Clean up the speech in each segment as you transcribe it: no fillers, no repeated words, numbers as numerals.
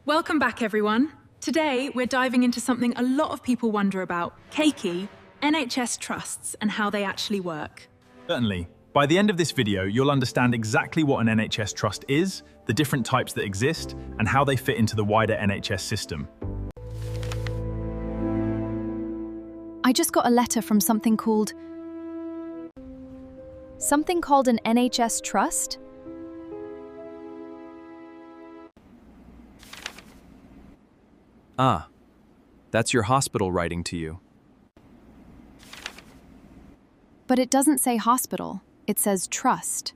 Welcome back, everyone. Today, we're diving into something a lot of people wonder about, keiki, NHS Trusts, and how they actually work. Certainly. By the end of this video, you'll understand exactly what an NHS Trust is, the different types that exist, and how they fit into the wider NHS system. I just got a letter from something called an NHS Trust? Ah, that's your hospital writing to you. But it doesn't say hospital, it says trust.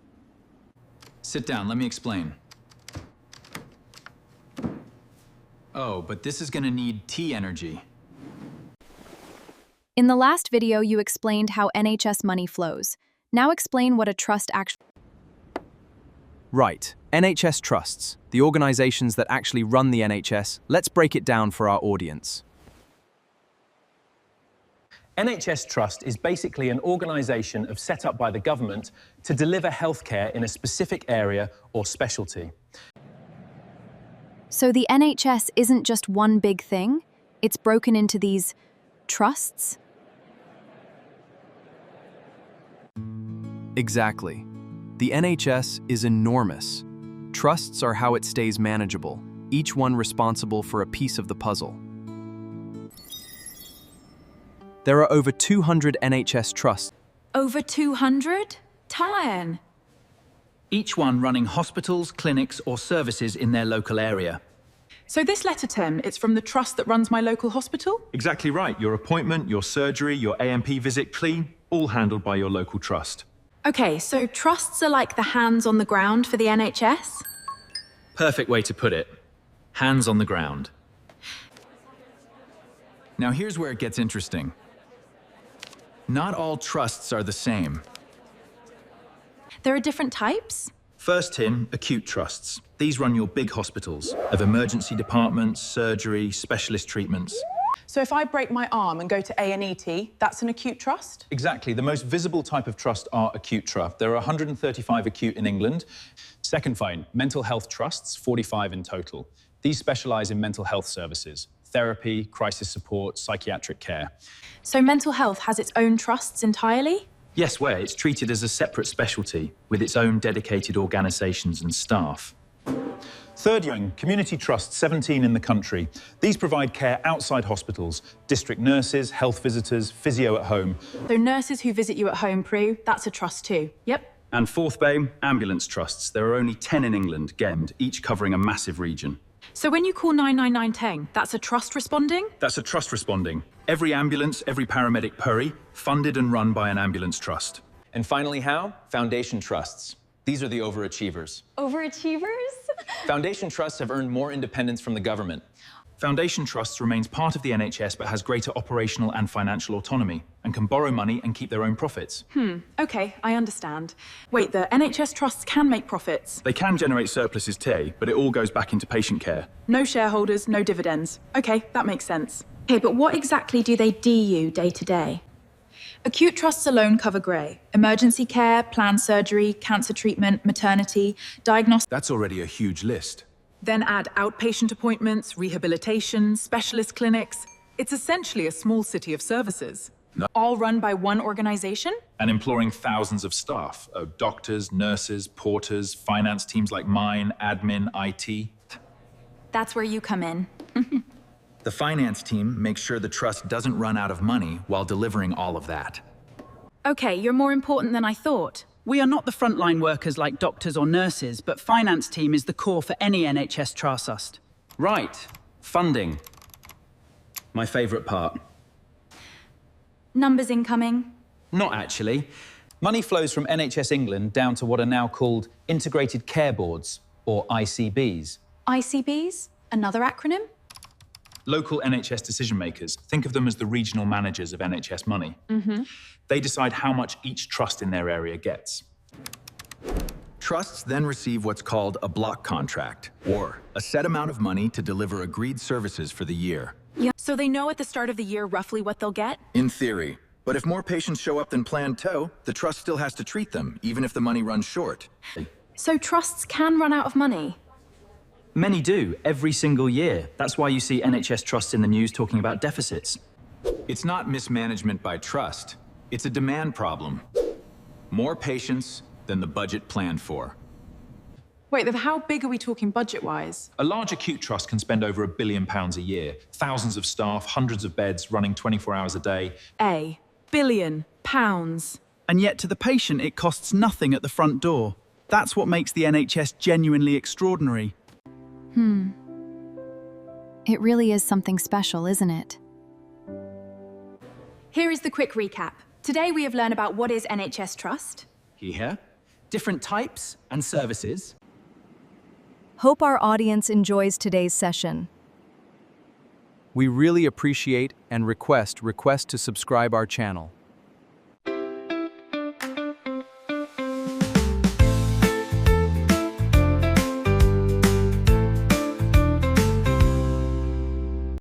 Sit down, let me explain. Oh, but this is gonna need T energy. In the last video, you explained how NHS money flows. Now explain what a trust actually... Right, NHS Trusts, the organizations that actually run the NHS. Let's break it down for our audience. NHS Trust is basically an organisation set up by the government to deliver healthcare in a specific area or specialty. So the NHS isn't just one big thing? It's broken into these trusts? Exactly. The NHS is enormous. Trusts are how it stays manageable, each one responsible for a piece of the puzzle. There are over 200 NHS trusts. Over 200? Tan. Each one running hospitals, clinics, or services in their local area. So this letter, Tim, it's from the trust that runs my local hospital? Exactly right. Your appointment, your surgery, your AMP visit, clean, all handled by your local trust. Okay, so trusts are like the hands on the ground for the NHS? Perfect way to put it. Hands on the ground. Now here's where it gets interesting. Not all trusts are the same. There are different types? First in, acute trusts. These run your big hospitals, of emergency departments, surgery, specialist treatments. So if I break my arm and go to A&ET, that's an acute trust? Exactly. The most visible type of trust are acute trusts. There are 135 acute in England. Second fine, mental health trusts, 45 in total. These specialise in mental health services, therapy, crisis support, psychiatric care. So mental health has its own trusts entirely? Yes, where it's treated as a separate specialty with its own dedicated organisations and staff. Third young, community trusts, 17 in the country. These provide care outside hospitals, district nurses, health visitors, physio at home. So nurses who visit you at home, Prue, that's a trust too. Yep. And fourth bay, ambulance trusts. There are only 10 in England, each covering a massive region. So when you call 99910, that's a trust responding? That's a trust responding. Every ambulance, every paramedic PURI, funded and run by an ambulance trust. And finally, how? Foundation trusts. These are the overachievers. Overachievers? Foundation trusts have earned more independence from the government. Foundation Trusts remains part of the NHS but has greater operational and financial autonomy and can borrow money and keep their own profits. Okay, I understand. Wait, the NHS trusts can make profits? They can generate surpluses too, but it all goes back into patient care. No shareholders, no dividends. Okay, that makes sense. Okay, but what exactly do they DU day to day? Acute trusts alone cover grey. Emergency care, planned surgery, cancer treatment, maternity, diagnostics. That's already a huge list. Then add outpatient appointments, rehabilitation, specialist clinics. It's essentially a small city of services. No. All run by one organisation? And employing thousands of staff, doctors, nurses, porters, finance teams like mine, admin, IT. That's where you come in. The finance team makes sure the trust doesn't run out of money while delivering all of that. Okay, you're more important than I thought. We are not the frontline workers like doctors or nurses, but finance team is the core for any NHS Trust. Right. Funding. My favourite part. Numbers incoming? Not actually. Money flows from NHS England down to what are now called Integrated Care Boards, or ICBs. ICBs? Another acronym? Local NHS decision makers, think of them as the regional managers of NHS money. They decide how much each trust in their area gets. Trusts then receive what's called a block contract, or a set amount of money to deliver agreed services for the year. Yeah. So they know at the start of the year roughly what they'll get? In theory. But if more patients show up than planned the trust still has to treat them, even if the money runs short. So trusts can run out of money? Many do, every single year. That's why you see NHS Trusts in the news talking about deficits. It's not mismanagement by trust. It's a demand problem. More patients than the budget planned for. Wait, then how big are we talking budget-wise? A large acute trust can spend over £1 billion a year. Thousands of staff, hundreds of beds, running 24 hours a day. £1 billion. And yet to the patient it costs nothing at the front door. That's what makes the NHS genuinely extraordinary. It really is something special, isn't it? Here is the quick recap. Today we have learned about what is NHS Trust. Here, different types and services. Hope our audience enjoys today's session. We really appreciate and request to subscribe our channel.